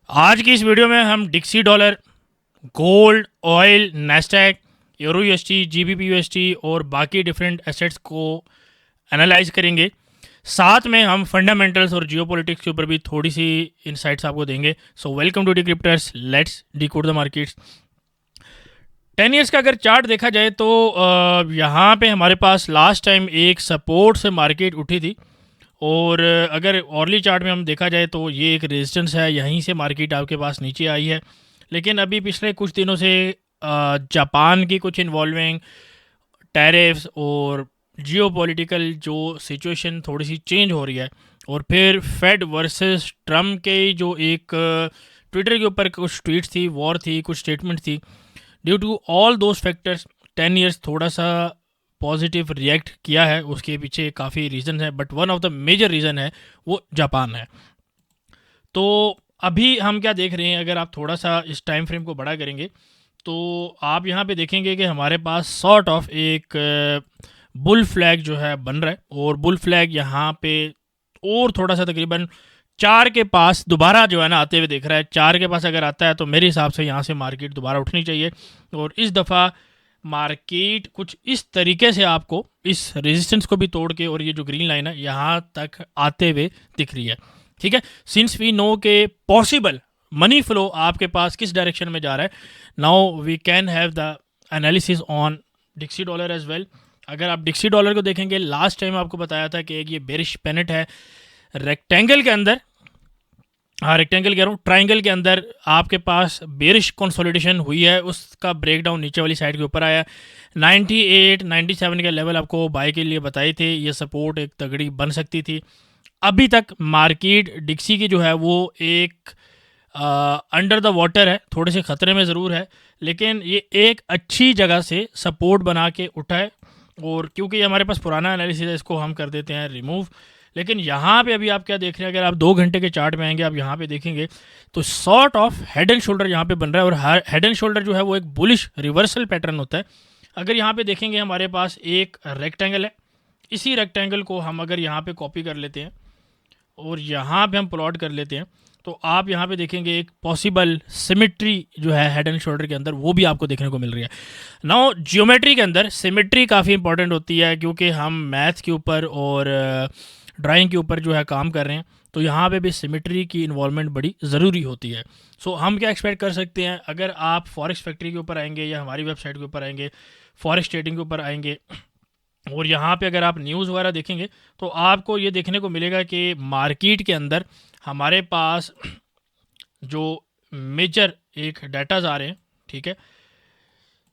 आज की इस वीडियो में हम dixie dollar, gold, oil, Nasdaq, euro USD, GBP USD और बाकी डिफरेंट एसेट्स को एनालाइज करेंगे। साथ में हम फंडामेंटल्स और जियोपॉलिटिक्स के ऊपर भी थोड़ी सी इनसाइट्स आपको देंगे। So welcome to Decrypters, let's decode the markets. 10 years का अगर चार्ट देखा जाए तो यहाँ पे हमारे पास लास्ट टाइम एक सपोर्ट से मार्केट उठी थी, और अगर ऑर्ली चार्ट में हम देखा जाए तो ये एक रेजिस्टेंस है, यहीं से मार्केट आपके पास नीचे आई है। लेकिन अभी पिछले कुछ दिनों से जापान की कुछ इन्वॉल्विंग टैरिफ्स और जियोपॉलिटिकल जो सिचुएशन थोड़ी सी चेंज हो रही है, और फिर फेड वर्सेस ट्रम्प के जो एक ट्विटर के ऊपर कुछ ट्वीट्स थी, वॉर थी, कुछ स्टेटमेंट थी, due to all those factors 10 years थोड़ा सा पॉजिटिव रिएक्ट किया है। उसके पीछे काफ़ी रीज़न है, but one of the major reason है वो जापान है। तो अभी हम क्या देख रहे हैं, अगर आप थोड़ा सा इस टाइम फ्रेम को बड़ा करेंगे तो आप यहाँ पे देखेंगे कि हमारे पास सॉर्ट ऑफ एक बुल फ्लैग जो है बन रहा है, और बुल फ्लैग यहाँ पे और थोड़ा सा तकरीबन 4 के पास दोबारा जो है ना आते हुए दिख रहा है। 4 के पास अगर आता है तो मेरे हिसाब से यहाँ से मार्केट दोबारा उठनी चाहिए, और इस दफ़ा मार्केट कुछ इस तरीके से आपको इस रेजिस्टेंस को भी तोड़ के, और ये जो ग्रीन लाइन है यहाँ तक आते हुए दिख रही है। ठीक है, सिंस वी नो के पॉसिबल मनी फ्लो आपके पास किस डायरेक्शन में जा रहा है, now we can have the analysis on dixie dollar as well. अगर आप डिक्सी डॉलर को देखेंगे, लास्ट टाइम आपको बताया था कि एक ये बेरिश पेनेट है रेक्टेंगल के अंदर, हाँ रेक्टेंगल कह रहा हूँ, ट्राइंगल के अंदर आपके पास बेरिश कंसोलिडेशन हुई है, उसका ब्रेकडाउन नीचे वाली साइड के ऊपर आया। 98 97 के लेवल आपको बाय के लिए बताए थे, ये सपोर्ट एक तगड़ी बन सकती थी। अभी तक मार्केट डिक्सी की जो है वो एक अंडर द वाटर है, थोड़े से ख़तरे में ज़रूर है, लेकिन ये एक अच्छी जगह से सपोर्ट बना के उठा है। और क्योंकि ये हमारे पास पुराना एनालिसिस है, इसको हम कर देते हैं रिमूव। लेकिन यहाँ पे अभी आप क्या देख रहे हैं, अगर आप 2 घंटे के चार्ट में आएंगे, आप यहाँ पे देखेंगे तो sort of head and shoulder यहाँ पे बन रहा है, और हेड एंड शोल्डर जो है वो एक बुलिश रिवर्सल पैटर्न होता है। अगर यहाँ पे देखेंगे हमारे पास एक रेक्टेंगल है, इसी रेक्टेंगल को हम अगर यहाँ पे कॉपी कर लेते हैं और यहाँ पे हम प्लॉट कर लेते हैं, तो आप यहाँ पे देखेंगे एक पॉसिबल सिमेट्री जो है हेड एंड शोल्डर के अंदर, वो भी आपको देखने को मिल रही है। नाउ जियोमेट्री के अंदर सिमेट्री काफ़ी इंपॉर्टेंट होती है, क्योंकि हम मैथ के ऊपर और ड्राइंग के ऊपर जो है काम कर रहे हैं, तो यहाँ पे भी सिमेट्री की इन्वॉल्वमेंट बड़ी ज़रूरी होती है। सो हम क्या एक्सपेक्ट कर सकते हैं, अगर आप फॉरेक्स फैक्ट्री के ऊपर आएंगे या हमारी वेबसाइट के ऊपर आएंगे, फॉरेक्स ट्रेडिंग के ऊपर आएंगे, और यहाँ पे अगर आप न्यूज़ वगैरह देखेंगे तो आपको ये देखने को मिलेगा कि मार्केट के अंदर हमारे पास जो मेजर एक डाटाज आ रहे हैं, ठीक है,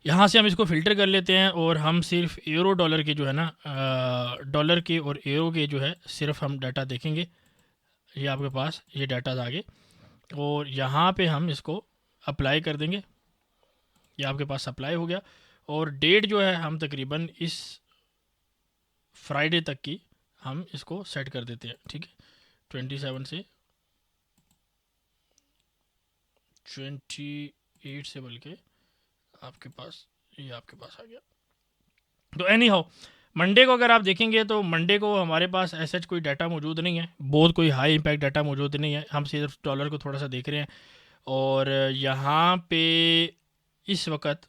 यहाँ से हम इसको फ़िल्टर कर लेते हैं, और हम सिर्फ यूरो डॉलर के जो है ना डॉलर के और यूरो के जो है सिर्फ हम डाटा देखेंगे। ये आपके पास ये डाटाज आ गए, और यहाँ पे हम इसको अप्लाई कर देंगे। ये आपके पास अप्लाई हो गया, और डेट जो है हम तकरीबन इस फ्राइडे तक की हम इसको सेट कर देते हैं। ठीक है, 27 से 28 से बल्कि आपके पास ये आपके पास आ गया। तो एनी हाउ मंडे को अगर आप देखेंगे तो मंडे को हमारे पास ऐसा कोई डाटा मौजूद नहीं है, बहुत कोई हाई इम्पैक्ट डाटा मौजूद नहीं है, हम सिर्फ डॉलर को थोड़ा सा देख रहे हैं। और यहाँ पे इस वक्त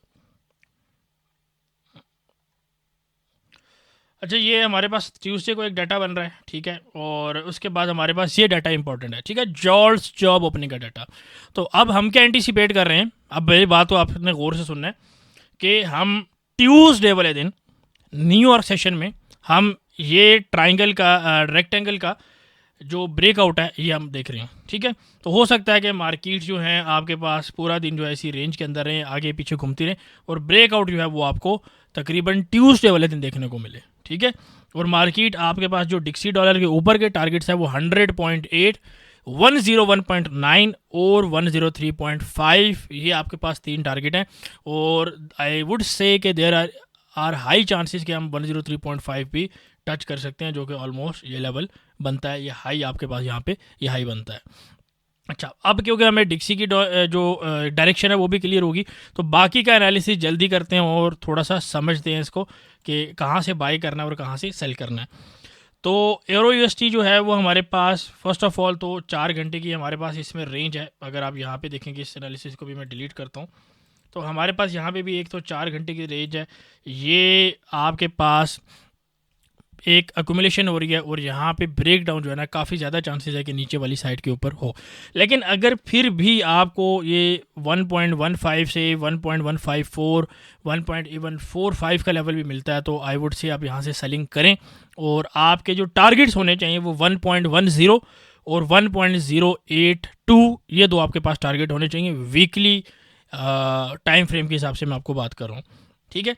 अच्छा, ये हमारे पास ट्यूसडे को एक डाटा बन रहा है, ठीक है, और उसके बाद हमारे पास ये डाटा इंपॉर्टेंट है, ठीक है, जॉल्स जॉब ओपनिंग का डाटा। तो अब हम क्या एंटीसिपेट कर रहे हैं, अब मेरी बात तो आपने गौर से सुनना है कि हम ट्यूसडे वाले दिन न्यूयॉर्क सेशन में हम ये ट्राइंगल का रेक्टेंगल का जो ब्रेकआउट है ये हम देख रहे हैं। ठीक है, तो हो सकता है कि मार्केट जो है आपके पास पूरा दिन जो है इसी रेंज के अंदर रहे, आगे पीछे घूमती रहे, और ब्रेकआउट जो है वो आपको तकरीबन ट्यूसडे वाले दिन देखने को मिले। ठीक है, और मार्केट आपके पास जो डिक्सी डॉलर के ऊपर के टारगेट्स है वो 100.8, 101.9 और 103.5, ये आपके पास 3 टारगेट हैं, और आई वुड से कि देयर आर हाई चांसेस कि हम 103.5 भी टच कर सकते हैं, जो कि ऑलमोस्ट ये लेवल बनता है, ये हाई आपके पास यहाँ पे ये हाई बनता है। अच्छा, अब क्योंकि हमें डिक्सी की जो डायरेक्शन है वो भी क्लियर होगी, तो बाकी का एनालिसिस जल्दी करते हैं और थोड़ा सा समझते हैं इसको कि कहाँ से बाई करना है और कहाँ से सेल करना है। तो यूरो यूएसटी जो है वो हमारे पास फर्स्ट ऑफ ऑल तो 4 घंटे की हमारे पास इसमें रेंज है। अगर आप यहाँ पे देखेंगे, इस एनालिसिस को भी मैं डिलीट करता हूँ, तो हमारे पास यहाँ पे भी एक तो 4 घंटे की रेंज है। ये आपके पास एक अकुमुलेशन हो रही है और यहाँ पे ब्रेक डाउन जो है ना, काफ़ी ज़्यादा चांसेस है कि नीचे वाली साइड के ऊपर हो। लेकिन अगर फिर भी आपको ये 1.15 से 1.154 1.45 का लेवल भी मिलता है, तो आई वुड से आप यहाँ से सेलिंग करें। और आपके जो टारगेट्स होने चाहिए वो 1.10 और 1.082, ये दो आपके पास टारगेट होने चाहिए वीकली टाइम फ्रेम के हिसाब से मैं आपको बात कर रहा हूँ, ठीक है।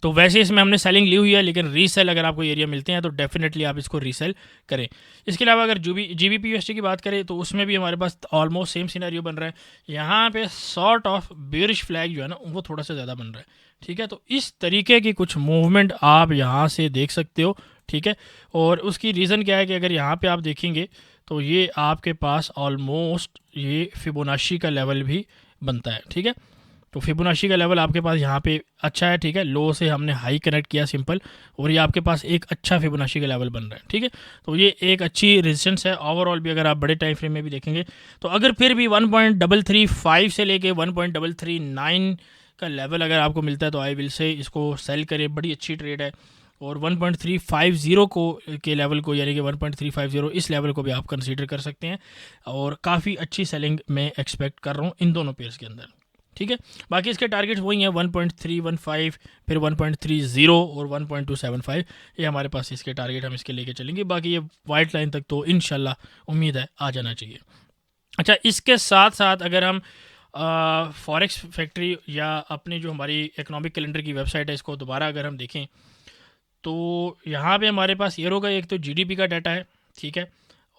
तो वैसे इसमें हमने सेलिंग ली हुई है, लेकिन रीसेल अगर आपको एरिया मिलते हैं तो डेफिनेटली आप इसको रीसेल करें। इसके अलावा अगर जीबीपी यूएसटी की बात करें तो उसमें भी हमारे पास ऑलमोस्ट सेम सिनेरियो बन रहा है। यहाँ पे सॉर्ट ऑफ बेरिश फ्लैग जो है ना, वो थोड़ा सा ज़्यादा बन रहा है, ठीक है। तो इस तरीके की कुछ मूवमेंट आप यहाँ से देख सकते हो, ठीक है। और उसकी रीज़न क्या है कि अगर यहाँ पर आप देखेंगे तो ये आपके पास ऑलमोस्ट ये फिबोनाची का लेवल भी बनता है, ठीक है। तो फिबोनाची का लेवल आपके पास यहाँ पे अच्छा है, ठीक है। लो से हमने हाई कनेक्ट किया सिंपल, और ये आपके पास एक अच्छा फिबोनाची का लेवल बन रहा है, ठीक है। तो ये एक अच्छी रेजिस्टेंस है। ओवरऑल भी अगर आप बड़े टाइम फ्रेम में भी देखेंगे तो अगर फिर भी 1.335 से लेके 1.339 का लेवल अगर आपको मिलता है तो आई विल से इसको सेल करें, बड़ी अच्छी ट्रेड है। और 1.350 को के लेवल को, यानी कि 1.350 इस लेवल को भी आप कंसीडर कर सकते हैं, और काफ़ी अच्छी सेलिंग मैं एक्सपेक्ट कर रहा हूँ इन दोनों पेयर्स के अंदर, ठीक है। बाकी इसके टारगेट्स वही हैं 1.315, फिर 1.30 और 1.275, ये हमारे पास इसके टारगेट हम इसके लेके चलेंगे। बाकी ये वाइट लाइन तक तो इंशाल्लाह उम्मीद है आ जाना चाहिए। अच्छा, इसके साथ साथ अगर हम फॉरेक्स फैक्ट्री या अपनी जो हमारी इकोनॉमिक कैलेंडर की वेबसाइट है, इसको दोबारा अगर हम देखें तो यहाँ पे हमारे पास यूरो का एक तो जीडीपी का डाटा है, ठीक है।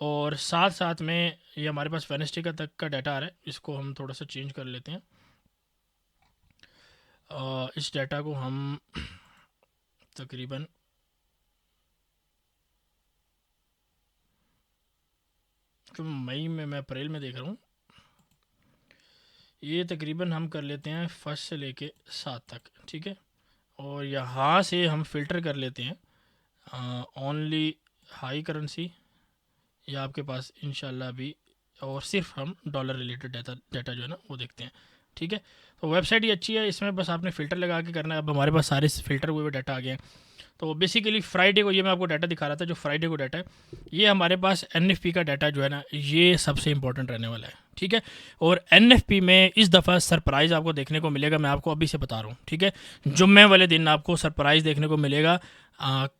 और साथ साथ में ये हमारे पास वेडनेसडे का तक का डाटा आ रहा है। इसको हम थोड़ा सा चेंज कर लेते हैं। इस डाटा को हम तकरीबन तो मई में, मैं अप्रैल में देख रहा हूँ, ये तकरीबन हम कर लेते हैं 1 से लेके 7 तक, ठीक है। और यहाँ से हम फ़िल्टर कर लेते हैं ओनली हाई करेंसी, या आपके पास इंशाल्लाह भी, और सिर्फ हम डॉलर रिलेटेड डाटा जो है ना वो देखते हैं, ठीक है। तो वेबसाइट ही अच्छी है, इसमें बस आपने फ़िल्टर लगा के करना है। अब हमारे पास सारे फ़िल्टर हुए डाटा आ गए हैं। तो बेसिकली फ्राइडे को, ये मैं आपको डाटा दिखा रहा था, जो फ्राइडे को डाटा है, ये हमारे पास एनएफपी का डाटा जो है ना, ये सबसे इंपॉर्टेंट रहने वाला है, ठीक है। और एनएफपी में इस दफ़ा सरप्राइज़ आपको देखने को मिलेगा, मैं आपको अभी से बता रहा हूँ, ठीक है। जुम्मे वाले दिन आपको सरप्राइज़ देखने को मिलेगा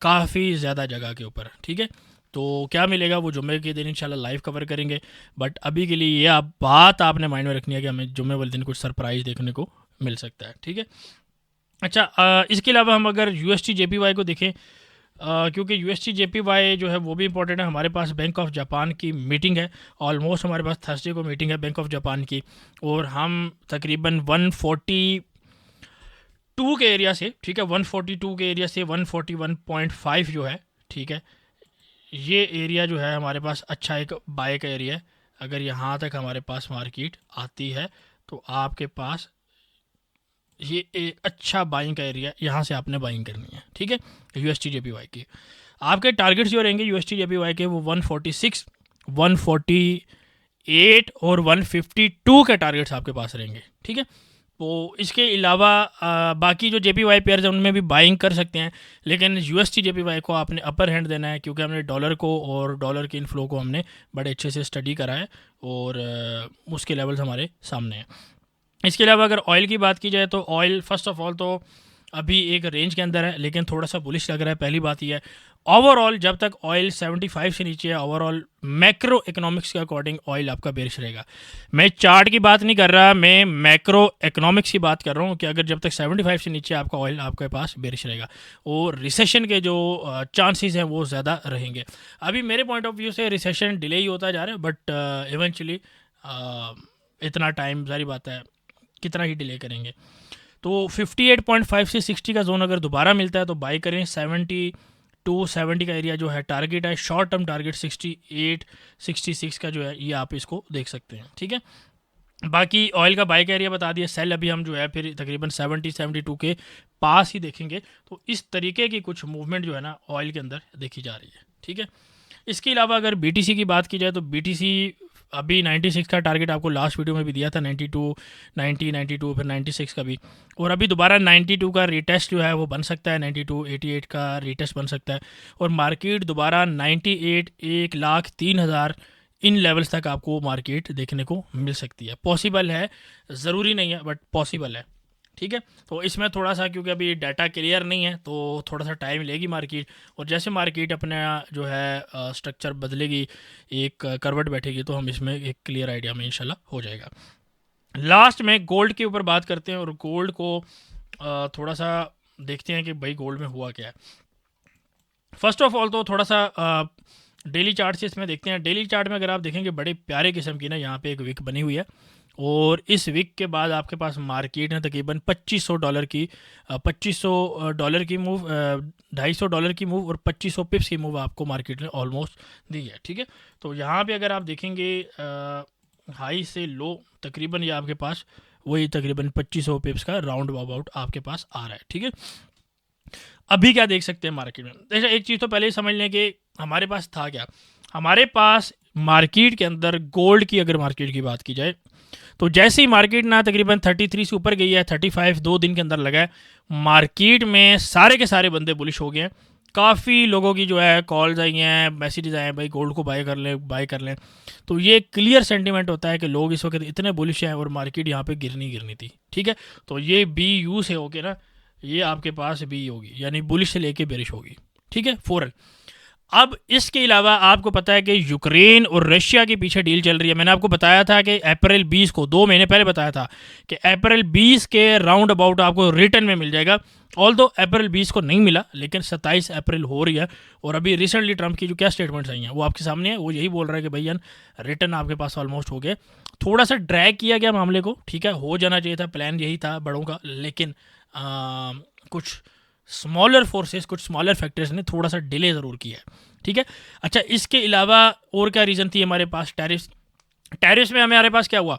काफ़ी ज़्यादा जगह के ऊपर, ठीक है। तो क्या मिलेगा वो जुम्मे के दिन इंशाल्लाह लाइव कवर करेंगे, बट अभी के लिए ये बात आपने माइंड में रखनी है कि हमें जुम्मे वाले दिन कुछ सरप्राइज़ देखने को मिल सकता है, ठीक है। अच्छा, इसके अलावा हम अगर यूएसटी जेपीवाई को देखें, क्योंकि यूएसटी जेपीवाई जो है वो भी इंपॉर्टेंट है। हमारे पास बैंक ऑफ जापान की मीटिंग है, ऑलमोस्ट हमारे पास थर्सडे को मीटिंग है बैंक ऑफ जापान की, और हम तकरीबन 142 के एरिया से, ठीक है, 142 के एरिया से 141.5 जो है, ठीक है, ये एरिया जो है हमारे पास अच्छा एक बाय का एरिया है। अगर यहाँ तक हमारे पास मार्केट आती है तो आपके पास ये एक अच्छा बाइंग का एरिया, यहाँ से आपने बाइंग करनी है, ठीक है। यूएसटी जेपीवाई की आपके टारगेट्स जो रहेंगे यूएसटी जेपीवाई के, वो 146, 148 और 152 के टारगेट्स आपके पास रहेंगे, ठीक है। तो इसके अलावा बाकी जो जेपीवाई पेयर्स हैं उनमें भी बाइंग कर सकते हैं, लेकिन यूएसटी जेपीवाई को आपने अपर हैंड देना है, क्योंकि हमने डॉलर को और डॉलर के इनफ्लो को हमने बड़े अच्छे से स्टडी करा है, और उसके लेवल्स हमारे सामने हैं। इसके अलावा अगर ऑयल की बात की जाए तो ऑयल फर्स्ट ऑफ ऑल तो अभी एक रेंज के अंदर है, लेकिन थोड़ा सा बुलिश लग रहा है। पहली बात यह है, ओवरऑल जब तक ऑयल 75 से नीचे है, ओवरऑल मैक्रो इकोनॉमिक्स के अकॉर्डिंग ऑयल आपका बेरिश रहेगा। मैं चार्ट की बात नहीं कर रहा, मैं मैक्रो इकोनॉमिक्स की बात कर रहा हूँ कि अगर जब तक 75 से नीचे आपका ऑयल आपके पास बेरिश रहेगा, और रिसेशन के जो चांसेस हैं वो ज़्यादा रहेंगे। अभी मेरे पॉइंट ऑफ व्यू से रिसेशन डिले ही होता जा रहा है, बट इवेंचुअली इतना टाइम, सारी बात है, कितना ही डिले करेंगे। तो 58.5 से 60 का जोन अगर दोबारा मिलता है तो बाई करें। 70 का एरिया जो है टारगेट है, शॉर्ट टर्म टारगेट 68, 66 का जो है, ये आप इसको देख सकते हैं, ठीक है। बाकी ऑयल का बाई का एरिया बता दिया, सेल अभी हम जो है फिर तकरीबन 72 के पास ही देखेंगे। तो इस तरीके की कुछ मूवमेंट जो है ना ऑयल के अंदर देखी जा रही है। ठीक है। इसके अलावा अगर BTC की बात की जाए तो BTC अभी 96 का टारगेट आपको लास्ट वीडियो में भी दिया था, 92, 90, 92, फिर 96 का भी, और अभी दोबारा 92 का रीटेस्ट जो है वो बन सकता है, 92, 88 का रीटेस्ट बन सकता है, और मार्केट दोबारा 98, 1,03,000 इन लेवल्स तक आपको मार्केट देखने को मिल सकती है। पॉसिबल है, ज़रूरी नहीं है, बट पॉसिबल है, ठीक है। तो इसमें थोड़ा सा, क्योंकि अभी डाटा क्लियर नहीं है, तो थोड़ा सा टाइम लेगी मार्केट, और जैसे मार्केट अपना जो है स्ट्रक्चर बदलेगी, एक करवट बैठेगी, तो हम इसमें एक क्लियर आइडिया में इंशाल्लाह हो जाएगा। लास्ट में गोल्ड के ऊपर बात करते हैं, और गोल्ड को थोड़ा सा देखते हैं कि भाई गोल्ड में हुआ क्या है। फर्स्ट ऑफ ऑल तो थोड़ा सा डेली चार्ट से इसमें देखते हैं। डेली चार्ट में अगर आप देखेंगे बड़े प्यारे किस्म की ना यहाँ पे एक विक बनी हुई है, और इस वीक के बाद आपके पास मार्केट ने तकरीबन $2500 की $2500 की मूव, $250 की मूव और 2500 पिप्स की मूव आपको मार्केट ने ऑलमोस्ट दी है, ठीक है। तो यहाँ पे अगर आप देखेंगे हाई से लो तकरीबन ये आपके पास वही तकरीबन 2500 पिप्स का राउंड अबाउट आपके पास आ रहा है, ठीक है। अभी क्या देख सकते हैं मार्केट में, देखिए एक चीज़ तो पहले ही समझ लें कि हमारे पास था क्या। हमारे पास मार्केट के अंदर गोल्ड की अगर मार्केट की बात की जाए तो जैसे ही मार्केट ना तकरीबन 33 से ऊपर गई है, 35 2 दिन के अंदर लगा है, मार्केट में सारे के सारे बंदे बुलिश हो गए हैं। काफ़ी लोगों की जो है कॉल्स आई हैं, मैसेजेस आए हैं, भाई गोल्ड को बाय कर लें। तो ये क्लियर सेंटीमेंट होता है कि लोग इस वक्त इतने बुलिश हैं और मार्केट यहाँ पे गिरनी थी, ठीक है। तो ये BU से होके ना ये आपके पास B होगी, यानी बुलिश से लेके बेरिश होगी, ठीक है, फ़ौरन। अब इसके अलावा आपको पता है कि यूक्रेन और रशिया के पीछे डील चल रही है। मैंने आपको बताया था कि अप्रैल 20 को, 2 महीने पहले बताया था कि अप्रैल 20 के राउंड अबाउट आपको रिटर्न में मिल जाएगा। ऑल दो अप्रैल 20 को नहीं मिला, लेकिन 27 अप्रैल हो रही है, और अभी रिसेंटली ट्रंप की जो क्या स्टेटमेंट्स आई हैं वो आपके सामने है। वो यही बोल रहा है कि भैया रिटर्न आपके पास ऑलमोस्ट हो गए। थोड़ा सा ड्रैग किया गया मामले को, ठीक है, हो जाना चाहिए था, प्लान यही था बड़ों का, लेकिन कुछ स्मॉलर फोर्सेस, कुछ स्मॉलर फैक्टर्स ने थोड़ा सा डिले ज़रूर किया है, ठीक है। अच्छा, इसके अलावा और क्या रीज़न थी हमारे पास? टैरिफ्स में हमारे पास क्या हुआ,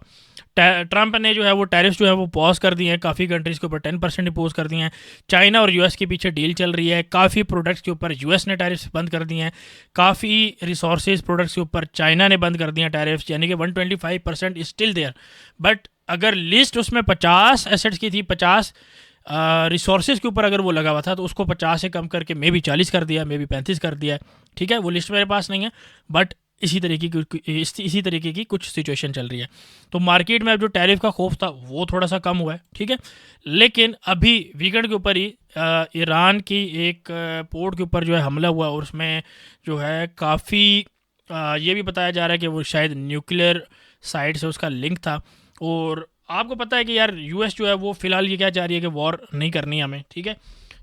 ट्रंप ने जो है वो टैरिफ्स जो है वो पॉज कर दिए हैं, काफ़ी कंट्रीज़ के ऊपर 10% इम्पोज कर दिए हैं। चाइना और US के पीछे डील चल रही है, काफ़ी प्रोडक्ट्स के ऊपर US ने टैरिफ्स बंद कर दिए हैं, काफ़ी रिसोर्सेज प्रोडक्ट्स के ऊपर चाइना ने बंद कर दिए हैं टैरिफ्स, यानी कि 125% इज स्टिल देयर। बट अगर लिस्ट उसमें 50 एसेट्स की थी, 50 रिसोर्सेज के ऊपर अगर वो लगा हुआ था, तो उसको 50 से कम करके मे बी 40 कर दिया, मे बी 35 कर दिया, ठीक है। वो लिस्ट मेरे पास नहीं है, बट इसी तरीके की कुछ सिचुएशन चल रही है। तो मार्केट में अब जो टैरिफ का खौफ था वो थोड़ा सा कम हुआ है, ठीक है। लेकिन अभी वीकेंड के ऊपर ही ईरान की एक पोर्ट के ऊपर जो है हमला हुआ, और उसमें जो है काफ़ी ये भी बताया जा रहा है कि वो शायद न्यूक्लियर साइड से उसका लिंक था। और आपको पता है कि यार US जो है वो फ़िलहाल ये क्या चाह रही है कि वॉर नहीं करनी है हमें, ठीक है।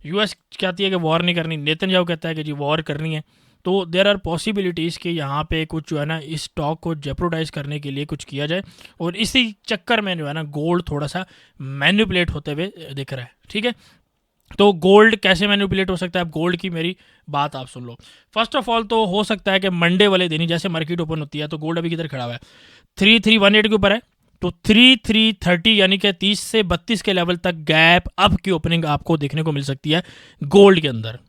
US कहती है कि वॉर नहीं करनी, नेतन्याहू कहता है कि जी वॉर करनी है। तो देयर आर पॉसिबिलिटीज़ कि यहाँ पे कुछ जो है ना इस स्टॉक को जेप्रोडाइज करने के लिए कुछ किया जाए, और इसी चक्कर में जो है ना गोल्ड थोड़ा सा मैनिपुलेट होते हुए दिख रहा है, ठीक है। तो गोल्ड कैसे मैनिपुलेट हो सकता है? अब गोल्ड की मेरी बात आप सुन लो। फर्स्ट ऑफ ऑल तो हो सकता है कि मंडे वाले दिन ही जैसे मार्केट ओपन होती है, तो गोल्ड अभी किधर खड़ा हुआ है, 3318 के ऊपर है, तो 3330 यानी कि 30 से 32 के लेवल तक गैप अप की ओपनिंग आपको देखने को मिल सकती है गोल्ड के अंदर,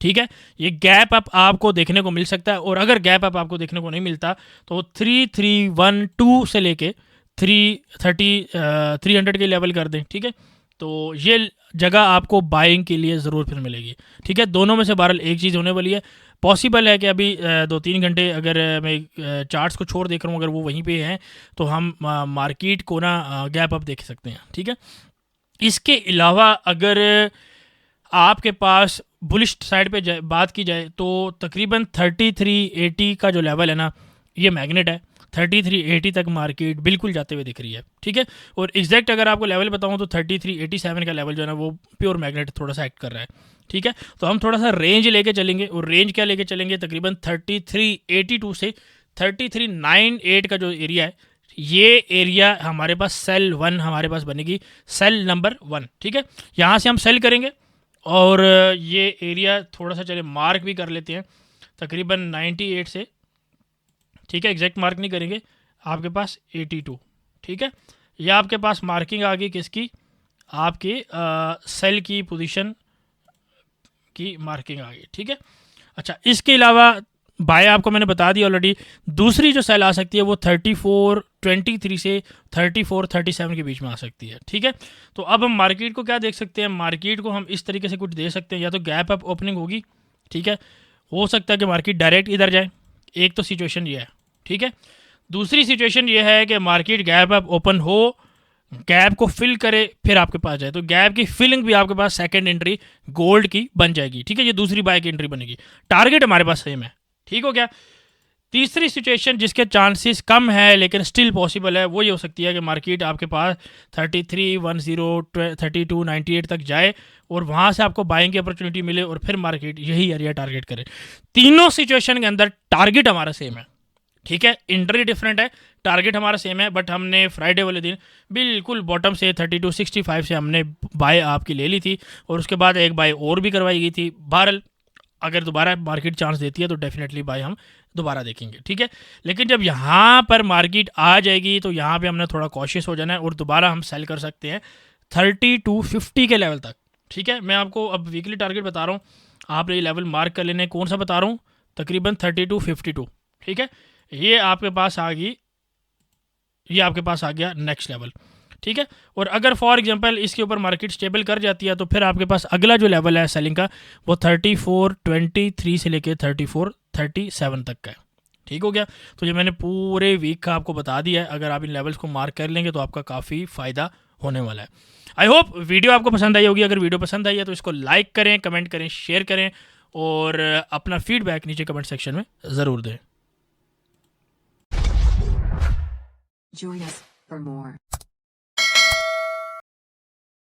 ठीक है। ये गैप अप आपको देखने को मिल सकता है, और अगर गैप अप आपको देखने को नहीं मिलता तो 3312 से लेके 300 के लेवल कर दें, ठीक है। तो ये जगह आपको बाइंग के लिए ज़रूर फिर मिलेगी, ठीक है। दोनों में से बहरहाल एक चीज़ होने वाली है। पॉसिबल है कि अभी 2-3 घंटे अगर मैं चार्ट्स को छोड़ देख रहा हूँ, अगर वो वहीं पे हैं, तो हम मार्केट को ना गैप अप देख सकते हैं, ठीक है। इसके अलावा अगर आपके पास बुलिश साइड पे बात की जाए तो तकरीबन 3380 का जो लेवल है ना, ये मैग्नेट है। 3380 तक मार्केट बिल्कुल जाते हुए दिख रही है, ठीक है। और एग्जैक्ट अगर आपको लेवल बताऊं तो 3387 का लेवल जो है ना वो प्योर मैग्नेट थोड़ा सा एक्ट कर रहा है, ठीक है। तो हम थोड़ा सा रेंज लेके चलेंगे, और रेंज क्या लेके चलेंगे, तकरीबन 3382 से 3398 का जो एरिया है, ये एरिया हमारे पास सेल 1 हमारे पास बनेगी, सेल नंबर 1, ठीक है। यहाँ से हम सेल करेंगे, और ये एरिया थोड़ा सा चले मार्क भी कर लेते हैं तकरीबन 98 से, ठीक है। एग्जैक्ट मार्क नहीं करेंगे, आपके पास 82, ठीक है। यह आपके पास मार्किंग आ गई किसकी, आपकी सेल की पोजीशन की मार्किंग आ गई, ठीक है। अच्छा, इसके अलावा बाय आपको मैंने बता दिया ऑलरेडी। दूसरी जो सेल आ सकती है वो 34.23 से 34.37 के बीच में आ सकती है, ठीक है। तो अब हम मार्केट को क्या देख सकते हैं, मार्केट को हम इस तरीके से कुछ दे सकते हैं, या तो गैप अप ओपनिंग होगी, ठीक है, हो सकता है कि मार्केट डायरेक्ट इधर जाए, एक तो सिचुएशन ये है, ठीक है। दूसरी सिचुएशन ये है कि मार्केट गैप अप ओपन हो, गैप को फिल करे, फिर आपके पास जाए, तो गैप की फिलिंग भी आपके पास सेकंड एंट्री गोल्ड की बन जाएगी, ठीक है। ये दूसरी बाय की एंट्री बनेगी, टारगेट हमारे पास सेम है, ठीक हो गया। तीसरी सिचुएशन जिसके चांसेस कम है लेकिन स्टिल पॉसिबल है, वो ये हो सकती है कि मार्केट आपके पास 3310 3298 तक जाए और वहाँ से आपको बाइंग की अपॉर्चुनिटी मिले और फिर मार्केट यही एरिया टारगेट करे। तीनों सिचुएशन के अंदर टारगेट हमारा सेम है, ठीक है। एंट्री डिफरेंट है, टारगेट हमारा सेम है, बट हमने फ्राइडे वाले दिन बिल्कुल बॉटम से 3265 से हमने बाय आपकी ले ली थी और उसके बाद एक बाय और भी करवाई गई थी। बहरहाल अगर दोबारा मार्केट चांस देती है तो डेफिनेटली बाय हम दोबारा देखेंगे, ठीक है। लेकिन जब यहाँ पर मार्केट आ जाएगी तो यहाँ पे हमने थोड़ा कॉशियस हो जाना है और दोबारा हम सेल कर सकते हैं 3250 के लेवल तक, ठीक है। मैं आपको अब वीकली टारगेट बता रहा हूँ, आप ये लेवल मार्क कर लेने, कौन सा बता रहा हूँ, तकरीबन 3252, ठीक है। ये आपके पास आ गई, ये आपके पास आ गया नेक्स्ट लेवल, ठीक है। और अगर फॉर एग्जांपल इसके ऊपर मार्केट स्टेबल कर जाती है तो फिर आपके पास अगला जो लेवल है सेलिंग का वो 3423 से लेके 3437 तक का है, ठीक हो गया। तो ये मैंने पूरे वीक का आपको बता दिया है, अगर आप इन लेवल्स को मार्क कर लेंगे तो आपका काफ़ी फ़ायदा होने वाला है। आई होप वीडियो आपको पसंद आई होगी। अगर वीडियो पसंद आई है तो इसको लाइक करें, कमेंट करें, शेयर करें और अपना फीडबैक नीचे कमेंट सेक्शन में ज़रूर दें। Join us for more.